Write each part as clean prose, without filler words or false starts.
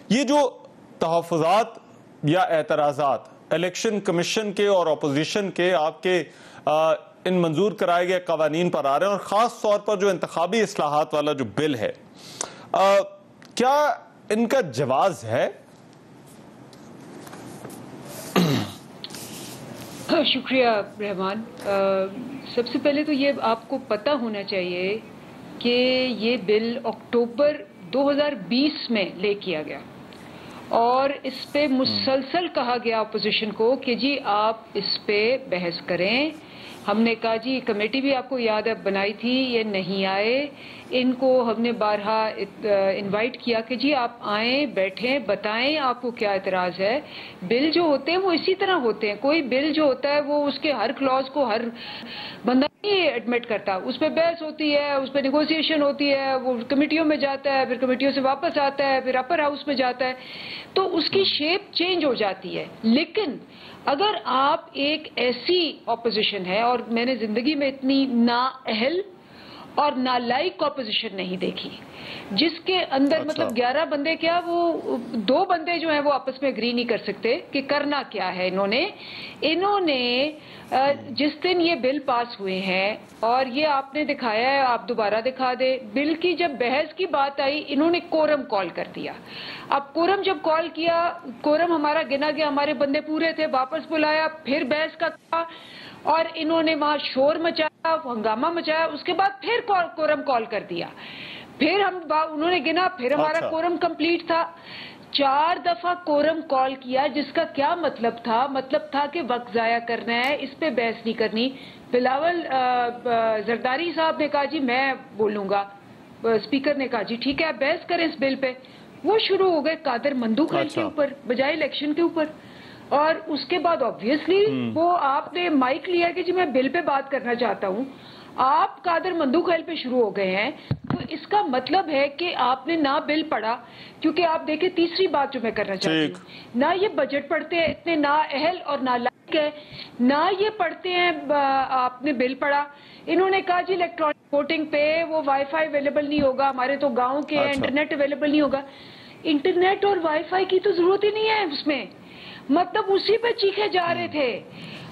یہ جو تحفظات یا اعتراضات الیکشن کمیشن کے اور اپوزیشن کے آپ کے ان منظور کرائے گئے قوانین پر آ رہے ہیں، اور خاص طور پر جو انتخابی اصلاحات والا جو بل ہے، کیا ان کا جواز ہے؟ شکریہ رحمان. سب سے پہلے تو یہ آپ کو پتہ ہونا چاہیے کہ یہ بل اکتوبر 2020 میں لے کیا گیا، اور اس پہ مسلسل کہا گیا اپوزیشن کو کہ جی آپ اس پہ بحث کریں. ہم نے کہا جی کمیٹی بھی آپ کو یاد ہے بنائی تھی، یہ نہیں آئے. ان کو ہم نے بارہا انوائٹ کیا کہ جی آپ آئیں، بیٹھیں، بتائیں آپ کو کیا اعتراض ہے. بل جو ہوتے ہیں وہ اسی طرح ہوتے ہیں. کوئی بل جو ہوتا ہے وہ اس کے ہر کلاز کو ہر بندہ نہیں ایڈمٹ کرتا. اس پہ بحث ہوتی ہے، اس پہ نیگوسیشن ہوتی ہے، وہ کمیٹیوں میں جاتا ہے، پھر کمیٹیوں سے واپس آتا ہے، پھر اپر ہاؤس میں جاتا ہے، تو اس کی شیپ چینج ہو جاتی ہے. لیکن اگر آپ ایک ایسی اپوزیشن ہے، اور میں نے زندگی میں اتنی نااہل اور نالائق اپوزیشن نہیں دیکھی جس کے اندر مطلب 11 بندے کیا، وہ 2 بندے جو ہیں وہ آپس میں اگری نہیں کر سکتے کہ کرنا کیا ہے. انہوں نے جس دن یہ بل پاس ہوئے ہیں، اور یہ آپ نے دکھایا ہے، آپ دوبارہ دکھا دیں، بل کی جب بحث کی بات آئی انہوں نے کورم کال کر دیا. اب کورم جب کال کیا، کورم ہمارا گنا گیا، ہمارے بندے پورے تھے، واپس بلایا، پھر بحث کا کہا، اور انہوں نے وہاں شور مچایا، ہنگامہ مچایا. اس کے بعد پھر کورم کال کر دیا، پھر انہوں نے گنا، پھر ہمارا کورم کمپلیٹ تھا. 4 دفعہ کورم کال کیا، جس کا کیا مطلب تھا؟ مطلب تھا کہ وقت ضائع کرنا ہے، اس پہ بحث نہیں کرنی. بلاول زرداری صاحب نے کہا جی میں بولوں گا. اسپیکر نے کہا جی ٹھیک ہے آپ بحث کریں اس بل پہ. وہ شروع ہو گئے قادر مندوق کے اوپر بجائے الیکشن کے اوپر. اور اس کے بعد آبویسلی وہ آپ نے مائک لیا کہ جی میں بل پہ بات کرنا چاہتا ہوں. آپ قادر مندوق پہ شروع ہو گئے ہیں. تو اس کا مطلب ہے کہ آپ نے نہ بل پڑھا، کیونکہ آپ دیکھیں تیسری بات جو میں کرنا چاہتی ہوں، نہ یہ بجٹ پڑھتے ہیں، اتنے نااہل اور نالائق ہے، نہ یہ پڑھتے ہیں آپ نے بل پڑھا. انہوں نے کہا جی الیکٹرانک ووٹنگ پہ وہ وائی فائی اویلیبل نہیں ہوگا، ہمارے تو گاؤں کے ہیں، انٹرنیٹ اویلیبل نہیں ہوگا. انٹرنیٹ اور وائی فائی کی تو ضرورت ہی نہیں ہے اس میں، مطلب اسی پہ چیخے جا رہے تھے.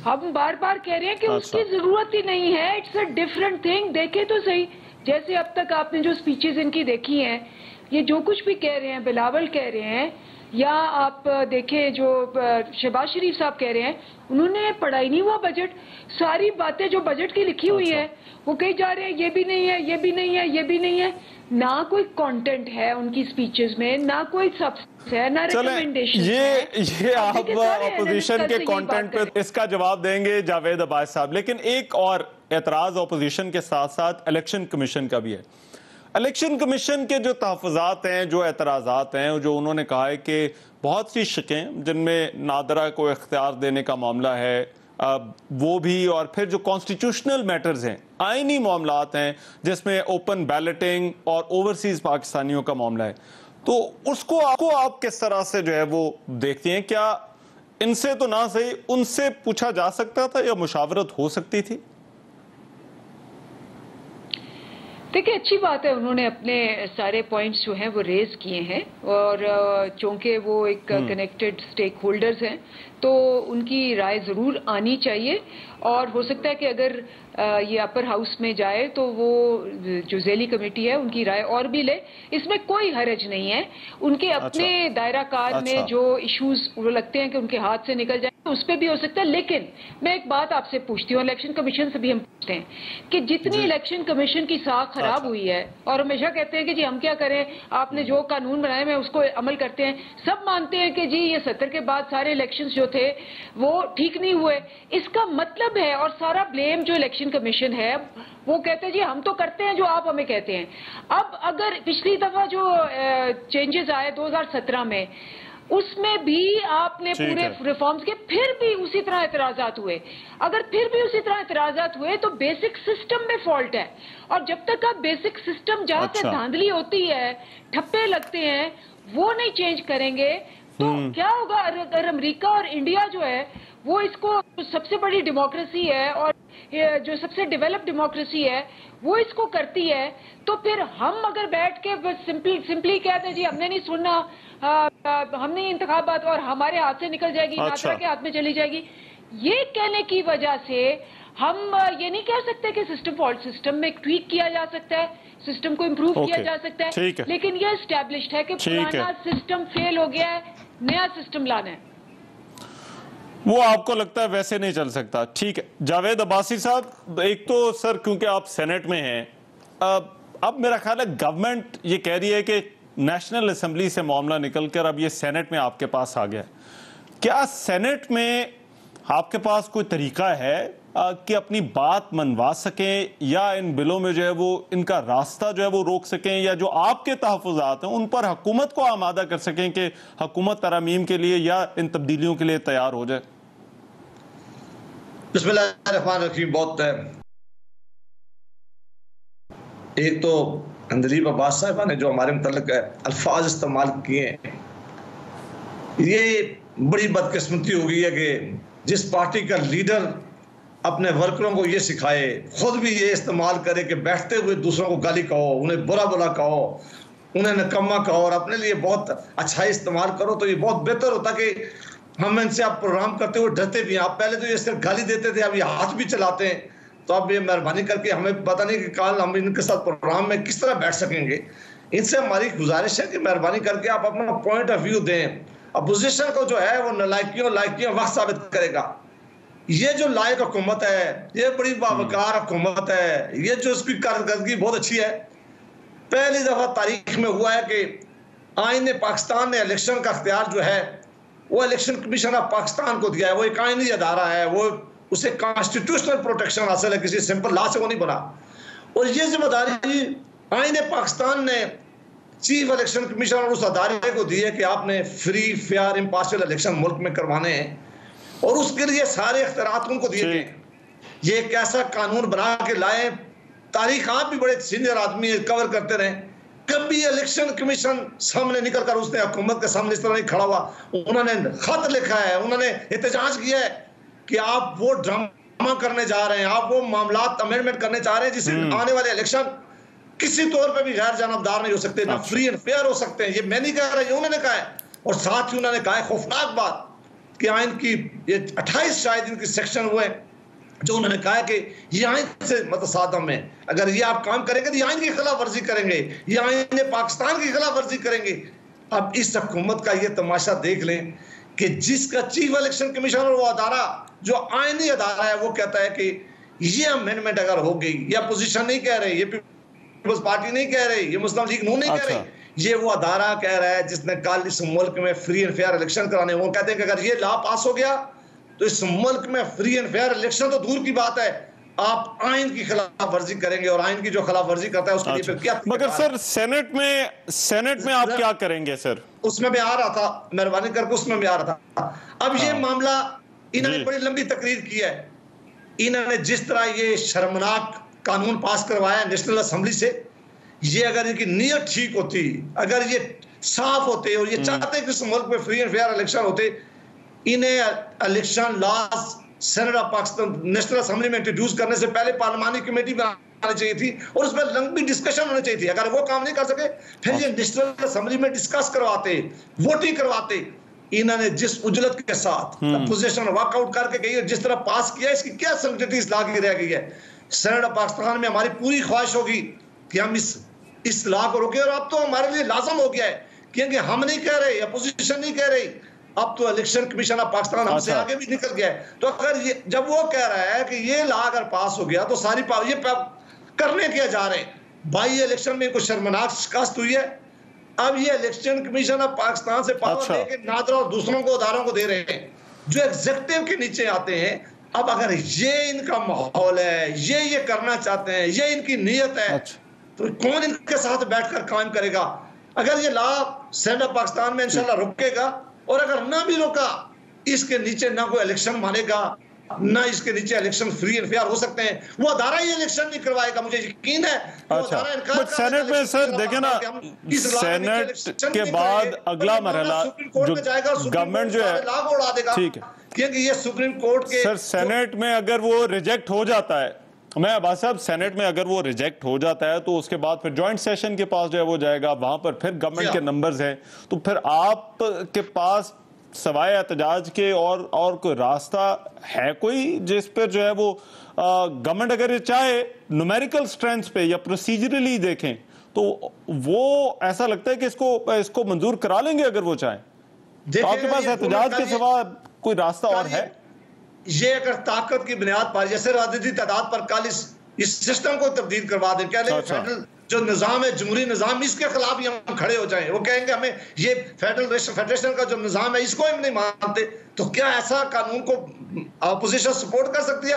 ہم بار بار کہہ رہے ہیں کہ اس کی ضرورت ہی نہیں ہے. It's a different thing. دیکھیں تو صحیح، جیسے اب تک آپ نے جو سپیچز ان کی دیکھی ہیں، یہ جو کچھ بھی کہہ رہے ہیں، بلاول کہہ رہے ہیں، یا آپ دیکھیں جو شہباز شریف صاحب کہہ رہے ہیں، انہوں نے پڑھا ہی نہیں ہوا بجٹ. ساری باتیں جو بجٹ کی لکھی ہوئی ہیں وہ کہی جا رہے ہیں یہ بھی نہیں ہے، یہ بھی نہیں ہے، یہ بھی نہیں ہے. نہ کوئی کانٹینٹ ہے ان کی سپیچز میں، نہ کوئی سبسٹنس ہے، نہ ریکمنڈیشن ہے. یہ آپ اپوزیشن کے کانٹینٹ پہ اس کا جواب دیں گے جاوید عباس صاحب، لیکن ایک اور اعتراض اپوزیشن کے ساتھ ساتھ الیکشن کمیشن کا بھی ہے. الیکشن کمیشن کے جو تحفظات ہیں، جو اعتراضات ہیں، جو انہوں نے کہا ہے کہ بہت سی شقیں جن میں نادرہ کو اختیار دینے کا معاملہ ہے وہ بھی، اور پھر جو کانسٹیٹیوشنل میٹرز ہیں، آئینی معاملات ہیں جس میں اوپن بیلٹنگ اور اوورسیز پاکستانیوں کا معاملہ ہے، تو اس کو آپ کس طرح سے جو ہے وہ دیکھتے ہیں؟ کیا ان سے تو نہ صحیح ان سے پوچھا جا سکتا تھا یا مشاورت ہو سکتی تھی؟ دیکھیں اچھی بات ہے، انہوں نے اپنے سارے پوائنٹس جو ہیں وہ ریز کیے ہیں، اور چونکہ وہ ایک کنیکٹڈ سٹیک ہولڈرز ہیں تو ان کی رائے ضرور آنی چاہیے. اور ہو سکتا ہے کہ اگر یہ اپر ہاؤس میں جائے تو وہ جو ذیلی کمیٹی ہے ان کی رائے اور بھی لے. اس میں کوئی حرج نہیں ہے. ان کے اپنے دائرہ کار میں جو ایشوز وہ لگتے ہیں کہ ان کے ہاتھ سے نکل جائیں اس پہ بھی ہو سکتا ہے. لیکن میں ایک بات آپ سے پوچھتی ہوں، الیکشن کمیشن سے بھی ہم پوچھتے ہیں کہ جتنی الیکشن کمیشن کی ساکھ خراب ہوئی ہے، اور ہمیشہ کہتے ہیں کہ جی ہم کیا کریں، آپ نے جو قانون بنائے میں اس کو عمل کرتے ہیں. سب مانتے ہیں کہ جی یہ 70 کے بعد سارے الیکشنز جو تھے وہ ٹھیک نہیں ہوئے. اس کا مطلب ہے، اور سارا بلیم جو الیکشن کمیشن ہے وہ کہتے ہیں جی ہم تو کرتے ہیں جو آپ ہمیں کہتے ہیں. اب اگر پچھلی دفعہ جو چینجز آئے 2017 میں، اس میں بھی آپ نے پورے ریفارمز کے پھر بھی اسی طرح اعتراضات ہوئے. اگر پھر بھی اسی طرح اعتراضات ہوئے تو بیسک سسٹم میں فالٹ ہے. اور جب تک آپ بیسک سسٹم جہاں سے دھاندلی ہوتی ہے، ٹھپے لگتے ہیں، وہ نہیں چینج کریں گے تو کیا ہوگا؟ اگر امریکہ اور انڈیا جو ہے وہ اس کو سب سے بڑی ڈیموکریسی ہے اور جو سب سے ڈیولپ ڈیموکریسی ہے وہ اس کو کرتی ہے، تو پھر ہم اگر بیٹھ کے بس سمپلی کہتے ہیں جی ہم نے نہیں سننا، ہم نے انتخابات اور ہمارے ہاتھ سے نکل جائے گی، ناظرہ کے ہاتھ میں چلی جائے گی، یہ کہنے کی وجہ سے ہم یہ نہیں کہہ سکتے کہ سسٹم میں ٹویک کیا جا سکتا ہے، سسٹم کو امپروو کیا جا سکتا ہے، لیکن یہ اسٹیبلشڈ ہے کہ پرانا سسٹم فیل ہو گیا ہے، نیا سسٹم لانا ہے۔ وہ آپ کو لگتا ہے ویسے نہیں چل سکتا؟ ٹھیک ہے جاوید عباسی صاحب، ایک تو سر کیونکہ آپ سینٹ میں ہیں، اب میرا خیال ہے گورنمنٹ یہ کہہ رہی ہے کہ نیشنل اسمبلی سے معاملہ نکل کر اب یہ سینٹ میں آپ کے پاس آ گیا، کیا سینٹ میں آپ کے پاس کوئی طریقہ ہے کہ اپنی بات منوا سکیں یا ان بلوں میں جو ہے وہ ان کا راستہ جو ہے وہ روک سکیں، یا جو آپ کے تحفظات ہیں ان پر حکومت کو آمادہ کر سکیں کہ حکومت ترامیم کے لیے یا ان تبدیلیوں کے لیے تیار ہو جائے؟ بسم اللہ الرحمن الرحیم۔ بہت ایک تو اندلیب عباس صاحبہ نے جو ہمارے متعلق الفاظ استعمال کیے ہیں، یہ بڑی بدقسمتی ہو گئی ہے کہ جس پارٹی کا لیڈر اپنے ورکروں کو یہ سکھائے، خود بھی یہ استعمال کرے کہ بیٹھتے ہوئے دوسروں کو گالی کہو، انہیں برا بلا کہو، انہیں نکما کہو اور اپنے لیے بہت اچھائی استعمال کرو، تو یہ بہت بہتر ہوتا کہ ہم ان سے آپ پروگرام کرتے ہوئے ڈرتے بھی ہیں۔ آپ پہلے تو یہ صرف گالی دیتے تھے، اب یہ ہاتھ بھی چلاتے ہیں، تو اب یہ مہربانی کر کے ہمیں پتہ نہیں کہ کل ہم ان کے ساتھ پروگرام میں کس طرح بیٹھ سکیں گے۔ ان سے ہماری گزارش ہے کہ مہربانی کر کے آپ اپنا پوائنٹ آف ویو دیں۔ اپوزیشن کو جو ہے وہ لائکیوں وقت ثابت کرے گا۔ یہ جو لائق حکومت ہے، یہ بڑی باوقار حکومت ہے، یہ جو اس کی کارکردگی بہت اچھی ہے۔ پہلی دفعہ تاریخ میں ہوا ہے کہ آئین پاکستان نے الیکشن کا اختیار جو ہے وہ الیکشن کمیشن آف پاکستان کو دیا ہے۔ وہ ایک آئینی ادارہ ہے، وہ اسے کانسٹیٹیوشنل پروٹیکشن حاصل ہے، کسی سمپل لا سے وہ نہیں بنا، اور یہ ذمہ داری آئین پاکستان نے چیف الیکشن کمیشنر اس ادارے کو دی ہے کہ آپ نے فری فیئر امپارشل الیکشن ملک میں کروانے ہیں، اور اس کے لیے سارے اختیارات ان کو دیے گئے۔ یہ ایک ایسا قانون بنا کے لائے، تاریخ آپ بھی بڑے سینئر آدمی کور کرتے رہے، کبھی الیکشن کمیشن سامنے نکل کر اس نے حکومت کے سامنے اس طرح نہیں کھڑا ہوا۔ انہوں نے خط لکھا ہے، انہوں نے احتجاج کیا ہے کہ آپ وہ ڈرامہ کرنے جا رہے ہیں، آپ وہ معاملات امینڈمنٹ کرنے چاہ رہے ہیں جس سے آنے والے الیکشن کسی طور پہ بھی غیر جانبدار نہیں ہو سکتے، نہ فری اینڈ فیئر ہو سکتے ہیں۔ یہ میں نہیں کہہ رہا، یہ انہوں نے کہا ہے، اور ساتھ ہی انہوں نے کہا ہے خوفناک بات کہ آئین کی یہ 28 شاید ان کی سیکشن ہوئے جو انہوں نے کہا ہے کہ یہ آئین سے متصادم ہے، اگر یہ آپ کام کریں گے تو یہ آئین کی خلاف ورزی کریں گے، یہ آئین پاکستان کی خلاف ورزی کریں گے۔ اب اس حکومت کا یہ تماشا دیکھ لیں کہ جس کا چیف الیکشن کمیشنر وہ ادارہ جو آئینی ادارہ ہے وہ کہتا ہے کہ یہ امینڈمنٹ اگر ہو گئی، یہ اپوزیشن نہیں کہہ رہے، یہ پیپلز پارٹی نہیں کہہ رہی، یہ مسلم لیگ نون نہیں کہہ رہی، یہ وہ ادارہ کہہ رہا ہے جس نے کل اس ملک میں فری اینڈ فیئر الیکشن کرانے۔ وہ کہتے ہیں کہ اگر یہ لا پاس ہو گیا تو اس ملک میں فری اینڈ فیئر الیکشن تو دور کی بات ہے، آپ آئین کی خلاف ورزی کریں گے، اور آئین کی جو خلاف ورزی کرتا ہے اس کے لیے پھر کیا؟ مگر سر سینٹ میں آپ کیا کریں گے سر؟ اس میں آ رہا تھا، مہربانی کر کے اس میں آ رہا تھا۔ اب یہ معاملہ انہوں نے بڑی لمبی تقریر کی ہے، انہوں نے جس طرح یہ شرمناک قانون پاس کروایا نیشنل اسمبلی سے، یہ اگر ان کی نیت ٹھیک ہوتی، اگر یہ صاف ہوتے اور یہ چاہتے کہ اس ملک میں فری اینڈ فیئر الیکشن ہوتے، انہیں election laws senate of Pakistan national assembly میں انٹروڈیوس کرنے سے پہلے پارلیمانی کمیٹی بنانی چاہیے تھی اور اس میں لمبی ڈسکشن ہونی چاہیے تھی۔ اگر وہ کام نہیں کر سکے پھر یہ نیشنل اسمبلی میں ڈسکس کرواتے، ووٹنگ کرواتے۔ انہوں نے جس اجلت کے ساتھ اپوزیشن واک آؤٹ کر کے گئی ہے، جس طرح پاس کیا، اس کی کیا سنگٹی اس لا کی رہ گئی ہے؟ سینٹ آف پاکستان میں ہماری پوری خواہش ہوگی کہ ہم اس لا کو روکیں، اور اب تو ہمارے لیے لازم ہو گیا ہے، کیونکہ ہم نہیں کہہ رہے، اپوزیشن نہیں کہہ رہی، اب تو الیکشن کمیشن آف پاکستان ہم سے آگے بھی نکل گیا ہے۔ تو اگر جب وہ کہہ رہا ہے کہ یہ لا اگر پاس ہو گیا تو ساری یہ کرنے کیا جا رہے ہیں؟ بائی الیکشن میں کوئی شرمناک شکست ہوئی ہے، اب یہ الیکشن کمیشن آف پاکستان سے پاور لے کے نادرا اور دوسروں کو اداروں کو دے رہے ہیں جو ایگزیکٹو کے نیچے آتے ہیں۔ اب اگر یہ ان کا ماحول ہے، یہ کرنا چاہتے ہیں، یہ ان کی نیت ہے، تو کون ان کے ساتھ بیٹھ کر قائم کرے گا؟ اگر یہ لا سینٹ آف پاکستان میں انشاءاللہ رکے گا، اور اگر نہ بھی روکا، اس کے نیچے نہ کوئی الیکشن مانے گا، نہ اس کے نیچے الیکشن فری اینڈ فیئر ہو سکتے ہیں۔ وہ ادارہ ہی الیکشن نہیں کروائے گا، مجھے یقین ہے۔ سینٹ میں سر دیکھیں نا، سینٹ کے بعد اگلا مرحلہ جو گورنمنٹ جو ہے، ٹھیک ہے کیونکہ یہ سپریم کورٹ کے سر سینٹ میں اگر وہ ریجیکٹ ہو جاتا ہے، میں عباس صاحب سینٹ میں اگر وہ ریجیکٹ ہو جاتا ہے تو اس کے بعد پھر جوائنٹ سیشن کے پاس جو ہے وہ جائے گا، وہاں پر پھر گورنمنٹ کے نمبرز ہیں، تو پھر آپ کے پاس سوائے احتجاج کے اور کوئی راستہ ہے کوئی جس پر جو ہے وہ گورنمنٹ اگر یہ چاہے نومیریکل سٹرینتھ پہ یا پروسیجرلی دیکھیں تو وہ ایسا لگتا ہے کہ اس کو منظور کرا لیں گے اگر وہ چاہیں؟ تو آپ کے پاس احتجاج کے سوا کوئی راستہ اور ہے؟ یہ اگر طاقت کی بنیاد پر جیسے عددی تعداد پر کل اس سسٹم کو تبدیل کروا دیں، کہہ لیں فیڈرل جو نظام ہے جمہوری نظام، اس کے خلاف ہی ہم کھڑے ہو جائیں، وہ کہیں گے ہمیں یہ فیڈریشن کا جو نظام ہے اس کو ہم نہیں مانتے، تو کیا ایسا قانون کو اپوزیشن سپورٹ کر سکتی ہے؟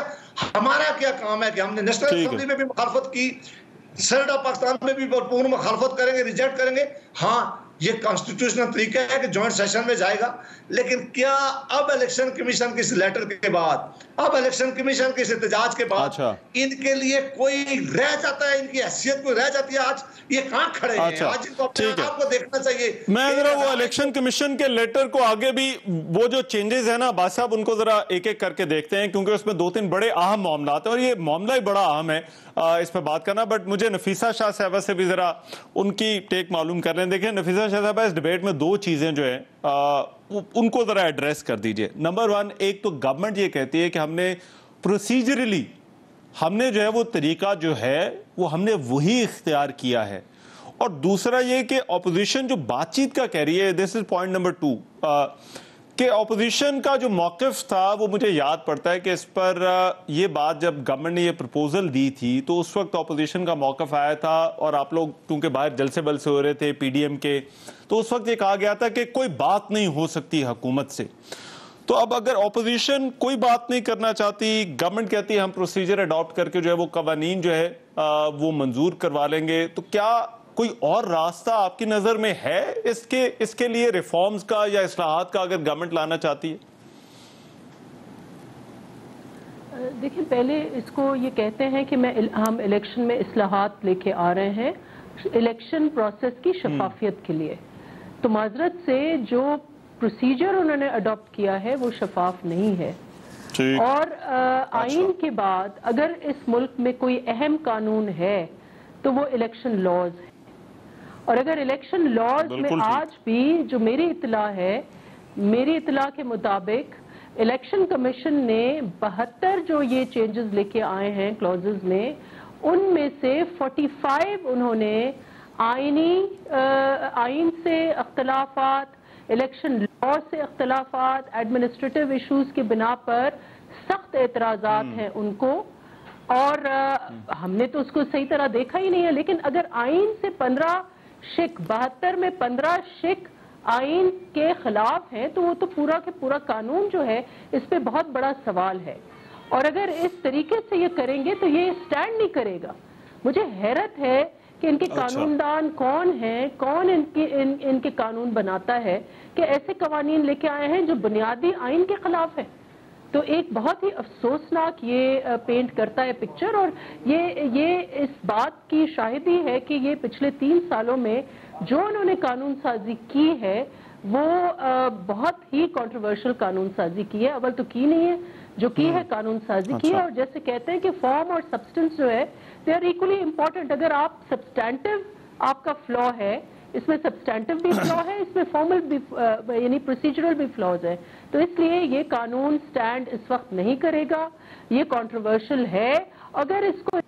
ہمارا کیا کام ہے کہ ہم نے نیشنل اسمبلی میں بھی مخالفت کی، سینٹ آف پاکستان میں بھی بھرپور مخالفت کریں گے، ریجیکٹ کریں گے۔ ہاں یہ کانسٹیٹیوشنل طریقہ ہے کہ جوائنٹ سیشن میں جائے گا، لیکن کیا اب الیکشن کمیشن کے اس لیٹر کے بعد، اب الیکشن کمیشن کے اس احتجاج کے بعد ان کے لیے کوئی رہ جاتا ہے، ان کی حیثیت کوئی رہ جاتی ہے؟ آج یہ کہاں کھڑے ہیں؟ آج ان کو اپنے آپ کو دیکھنا چاہیے۔ میں ذرا وہ الیکشن کمیشن کے لیٹر کو آگے بھی وہ جو چینجز ہیں نا عباس صاحب ان کو ذرا ایک ایک کر کے دیکھتے ہیں، کیونکہ اس میں 2-3 بڑے اہم معاملات ہیں اور یہ معاملہ ہی بڑا اہم ہے اس پہ بات کرنا، بٹ مجھے نفیسہ شاہ صاحبہ سے بھی ذرا ان کی ٹیک معلوم کر لیں۔ دیکھیں نفیسہ شاہ صاحبہ اس ڈیبیٹ میں 2 چیزیں جو ہیں ان کو ذرا ایڈریس کر دیجئے۔ نمبر 1، ایک تو گورنمنٹ یہ کہتی ہے کہ ہم نے پروسیجرلی ہم نے جو ہے وہ طریقہ جو ہے وہ ہم نے وہی اختیار کیا ہے، اور دوسرا یہ کہ اپوزیشن جو بات چیت کا کہہ رہی ہے، دس از پوائنٹ نمبر 2، کہ اپوزیشن کا جو موقف تھا وہ مجھے یاد پڑتا ہے کہ اس پر یہ بات جب گورنمنٹ نے یہ پروپوزل دی تھی تو اس وقت اپوزیشن کا موقف آیا تھا، اور آپ لوگ کیونکہ باہر جلسے بلسے ہو رہے تھے پی ڈی ایم کے، تو اس وقت یہ کہا گیا تھا کہ کوئی بات نہیں ہو سکتی حکومت سے۔ تو اب اگر اپوزیشن کوئی بات نہیں کرنا چاہتی، گورنمنٹ کہتی ہے ہم پروسیجر اڈاپٹ کر کے جو ہے وہ قوانین جو ہے وہ منظور کروا لیں گے، تو کیا کوئی اور راستہ آپ کی نظر میں ہے اس کے لیے ریفارمز کا یا اصلاحات کا اگر گورنمنٹ لانا چاہتی ہے؟ دیکھیں پہلے اس کو یہ کہتے ہیں کہ ہم الیکشن میں اصلاحات لے کے آ رہے ہیں الیکشن پروسیس کی شفافیت کے لیے، تو معذرت سے جو پروسیجر انہوں نے اڈاپٹ کیا ہے وہ شفاف نہیں ہے، اور آئین کے بعد اگر اس ملک میں کوئی اہم قانون ہے تو وہ الیکشن لاز ہے، اور اگر الیکشن لاز میں آج بھی جو میری اطلاع کے مطابق الیکشن کمیشن نے 72 جو یہ چینجز لے کے آئے ہیں کلوزز میں، ان میں سے 45 انہوں نے آئین سے اختلافات، الیکشن لا سے اختلافات، ایڈمنسٹریٹو ایشوز کی بنا پر سخت اعتراضات ہیں ان کو، اور ہم نے تو اس کو صحیح طرح دیکھا ہی نہیں ہے، لیکن اگر آئین سے 15 شک 72 میں 15 شک آئین کے خلاف ہیں تو وہ تو پورا کے پورا قانون جو ہے اس پہ بہت بڑا سوال ہے، اور اگر اس طریقے سے یہ کریں گے تو یہ سٹینڈ نہیں کرے گا۔ مجھے حیرت ہے کہ ان کے قانون دان کون ہیں، کون ان کے قانون بناتا ہے کہ ایسے قوانین لے کے آئے ہیں جو بنیادی آئین کے خلاف ہے۔ تو ایک بہت ہی افسوسناک یہ پینٹ کرتا ہے پکچر، اور یہ اس بات کی شاہدی ہے کہ یہ پچھلے 3 سالوں میں جو انہوں نے قانون سازی کی ہے وہ بہت ہی کنٹروورشل قانون سازی کی ہے، اول تو کی نہیں ہے، جو کی ہے قانون سازی کی ہے، اور جیسے کہتے ہیں کہ فارم اور سبسٹنس جو ہے دے آر ایکولی امپورٹنٹ۔ اگر آپ سبسٹینٹیو آپ کا فلا ہے، اس میں سبسٹینٹیو بھی فلا ہے، اس میں فارمل بھی یعنی پروسیجرل بھی فلاز ہے، تو اس لیے یہ قانون سٹینڈ اس وقت نہیں کرے گا، یہ کنٹروورشل ہے۔ اگر اس کو